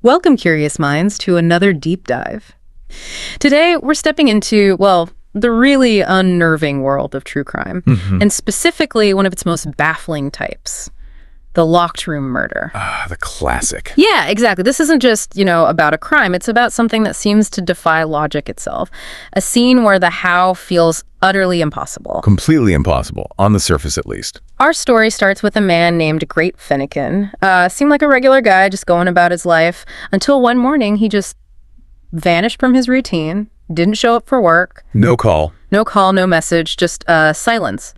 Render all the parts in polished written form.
Welcome, curious minds, to another deep dive. Today, we're stepping into, well, the really unnerving world of true crime, and specifically one of its most baffling types, the locked room murder. Ah, the classic. Yeah, exactly. This isn't just, about a crime. It's about something that seems to defy logic itself. A scene where the how feels utterly impossible. Completely impossible, on the surface at least. Our story starts with a man named Great Finnegan. Seemed like a regular guy just going about his life until one morning he just vanished from his routine, didn't show up for work. No call. No call, no message, just silence,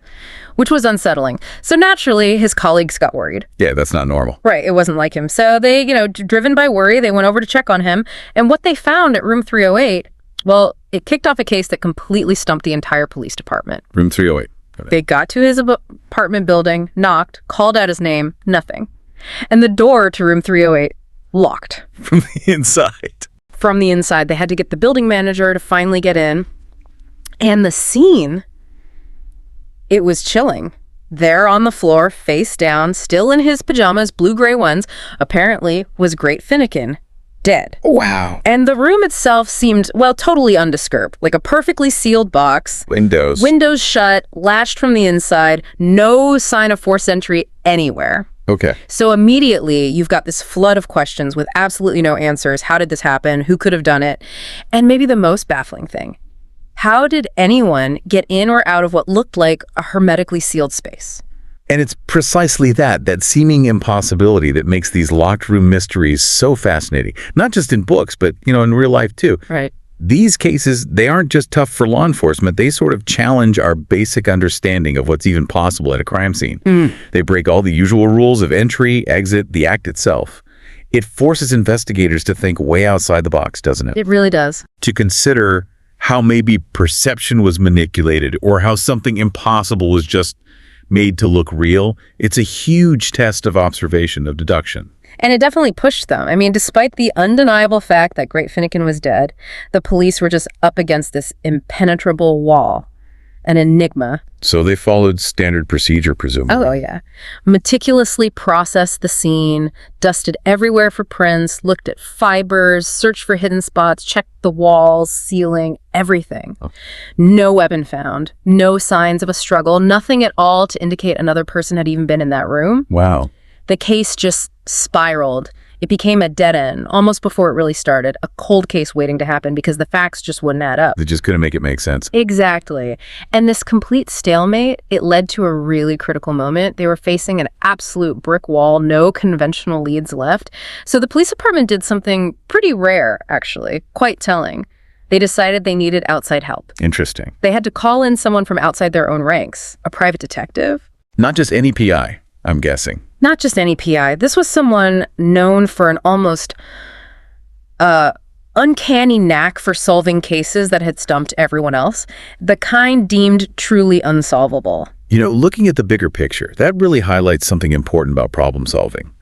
which was unsettling. So naturally, his colleagues got worried. Yeah, that's not normal. Right, it wasn't like him. So they, driven by worry, they went over to check on him. And what they found at room 308, well, it kicked off a case that completely stumped the entire police department. Room 308. They got to his apartment building, knocked, called out his name, nothing. And the door to room 308 locked. From the inside. From the inside. They had to get the building manager to finally get in. And the scene, it was chilling. There on the floor, face down, still in his pajamas, blue-gray ones, apparently was Great Finnegan, dead. Wow. And the room itself seemed, well, totally undisturbed, like a perfectly sealed box. Windows shut, latched from the inside, no sign of forced entry anywhere. Okay. So immediately, you've got this flood of questions with absolutely no answers. How did this happen? Who could have done it? And maybe the most baffling thing, how did anyone get in or out of what looked like a hermetically sealed space? And it's precisely that seeming impossibility that makes these locked room mysteries so fascinating. Not just in books, but, in real life too. Right. These cases, they aren't just tough for law enforcement. They sort of challenge our basic understanding of what's even possible at a crime scene. They break all the usual rules of entry, exit, the act itself. It forces investigators to think way outside the box, doesn't it? It really does. To consider how maybe perception was manipulated or how something impossible was just made to look real. It's a huge test of observation, of deduction. And it definitely pushed them. I mean, despite the undeniable fact that Great Finnegan was dead, the police were just up against this impenetrable wall, an enigma. So they followed standard procedure, presumably. Oh, yeah. Meticulously processed the scene, dusted everywhere for prints, looked at fibers, searched for hidden spots, checked the walls, ceiling, everything. Oh. No weapon found, no signs of a struggle, nothing at all to indicate another person had even been in that room. Wow. The case just spiraled. It became a dead end, almost before it really started, a cold case waiting to happen because the facts just wouldn't add up. They just couldn't make it make sense. Exactly. And this complete stalemate, it led to a really critical moment. They were facing an absolute brick wall, no conventional leads left. So the police department did something pretty rare, actually, quite telling. They decided they needed outside help. Interesting. They had to call in someone from outside their own ranks, a private detective. Not just any PI, I'm guessing. Not just any PI. This was someone known for an almost uncanny knack for solving cases that had stumped everyone else, the kind deemed truly unsolvable. Looking at the bigger picture, that really highlights something important about problem solving,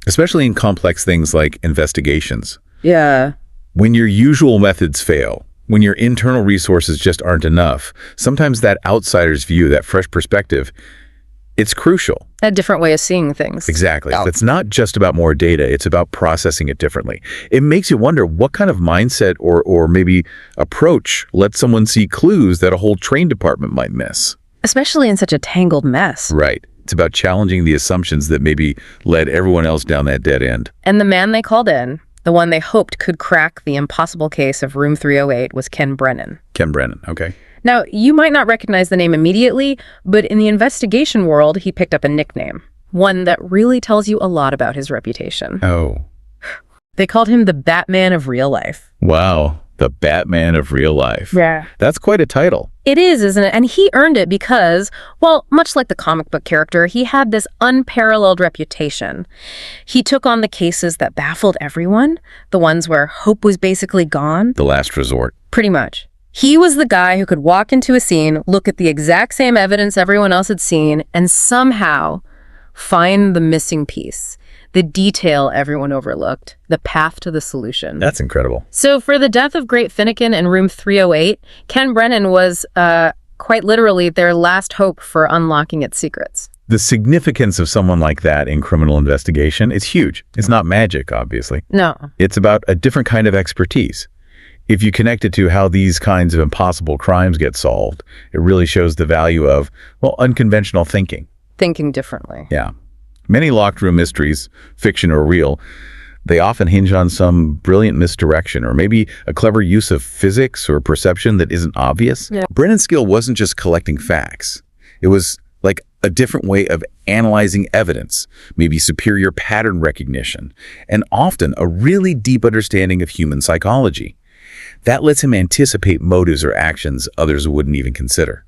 especially in complex things like investigations. Yeah. When your usual methods fail, when your internal resources just aren't enough, sometimes that outsider's view, that fresh perspective, it's crucial. A different way of seeing things. Exactly. It's not just about more data. It's about processing it differently. It makes you wonder what kind of mindset or maybe approach lets someone see clues that a whole train department might miss. Especially in such a tangled mess. Right. It's about challenging the assumptions that maybe led everyone else down that dead end. And the man they called in, the one they hoped could crack the impossible case of room 308, was Ken Brennan. Ken Brennan, okay. Now, you might not recognize the name immediately, but in the investigation world, he picked up a nickname, one that really tells you a lot about his reputation. Oh. They called him the Batman of real life. Wow, the Batman of real life. Yeah. That's quite a title. It is, isn't it? And he earned it because, well, much like the comic book character, he had this unparalleled reputation. He took on the cases that baffled everyone, the ones where hope was basically gone. The last resort. Pretty much. He was the guy who could walk into a scene, look at the exact same evidence everyone else had seen, and somehow find the missing piece, the detail everyone overlooked, the path to the solution. That's incredible. So for the death of Great Finnegan in room 308, Ken Brennan was quite literally their last hope for unlocking its secrets. The significance of someone like that in criminal investigation is huge. It's not magic, obviously. No. It's about a different kind of expertise. If you connect it to how these kinds of impossible crimes get solved, it really shows the value of, well, unconventional thinking. Thinking differently. Yeah. Many locked room mysteries, fiction or real, they often hinge on some brilliant misdirection or maybe a clever use of physics or perception that isn't obvious. Yeah. Brennan's skill wasn't just collecting facts. It was like a different way of analyzing evidence, maybe superior pattern recognition, and often a really deep understanding of human psychology. That lets him anticipate motives or actions others wouldn't even consider.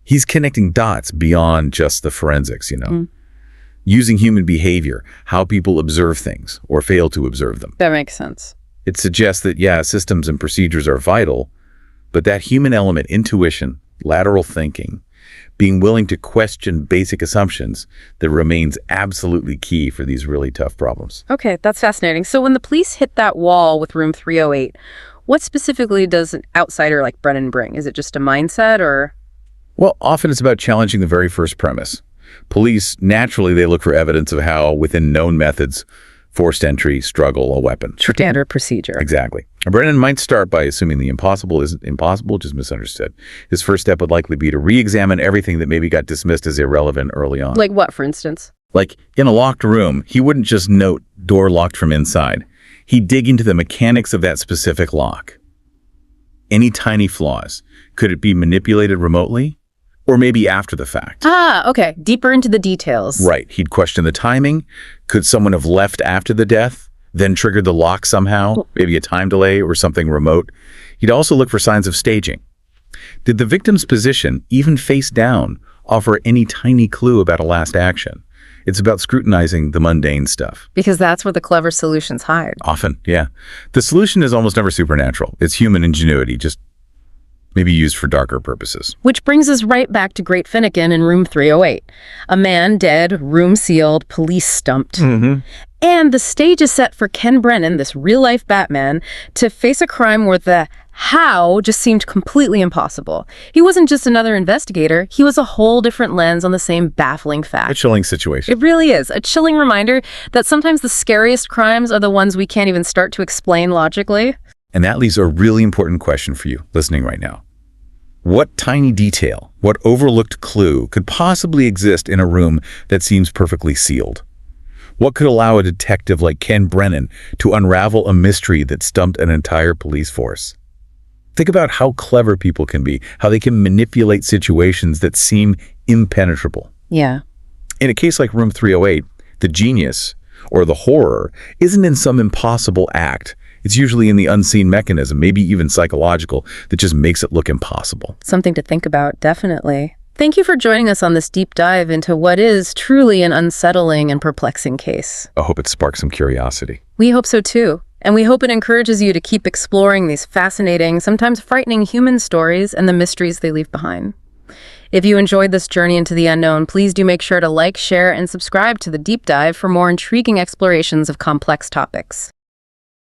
He's connecting dots beyond just the forensics, using human behavior, how people observe things or fail to observe them. That makes sense. It suggests that, yeah, systems and procedures are vital, but that human element, intuition, lateral thinking, being willing to question basic assumptions, that remains absolutely key for these really tough problems. Okay, that's fascinating. So when the police hit that wall with room 308, what specifically does an outsider like Brennan bring? Is it just a mindset or? Well, often it's about challenging the very first premise. Police, naturally, they look for evidence of how, within known methods, forced entry, struggle, a weapon. Standard procedure. Exactly. Brennan might start by assuming the impossible isn't impossible, just misunderstood. His first step would likely be to re-examine everything that maybe got dismissed as irrelevant early on. Like what, for instance? Like, in a locked room, he wouldn't just note door locked from inside. He'd dig into the mechanics of that specific lock. Any tiny flaws. Could it be manipulated remotely? Or maybe after the fact? Ah, okay. Deeper into the details. Right. He'd question the timing. Could someone have left after the death, then triggered the lock somehow? Maybe a time delay or something remote. He'd also look for signs of staging. Did the victim's position, even face down, offer any tiny clue about a last action? It's about scrutinizing the mundane stuff. Because that's where the clever solutions hide. Often, yeah. The solution is almost never supernatural. It's human ingenuity, just maybe used for darker purposes. Which brings us right back to Great Finnegan in room 308. A man dead, room sealed, police stumped. And the stage is set for Ken Brennan, this real-life Batman, to face a crime where the how just seemed completely impossible. He wasn't just another investigator, he was a whole different lens on the same baffling fact. A chilling situation. It really is. A chilling reminder that sometimes the scariest crimes are the ones we can't even start to explain logically. And that leaves a really important question for you listening right now. What tiny detail, what overlooked clue could possibly exist in a room that seems perfectly sealed? What could allow a detective like Ken Brennan to unravel a mystery that stumped an entire police force? Think about how clever people can be, how they can manipulate situations that seem impenetrable. Yeah. In a case like Room 308, the genius, or the horror, isn't in some impossible act. It's usually in the unseen mechanism, maybe even psychological, that just makes it look impossible. Something to think about, definitely. Thank you for joining us on this deep dive into what is truly an unsettling and perplexing case. I hope it sparks some curiosity. We hope so too. And we hope it encourages you to keep exploring these fascinating, sometimes frightening human stories and the mysteries they leave behind. If you enjoyed this journey into the unknown, please do make sure to like, share, and subscribe to The Deep Dive for more intriguing explorations of complex topics.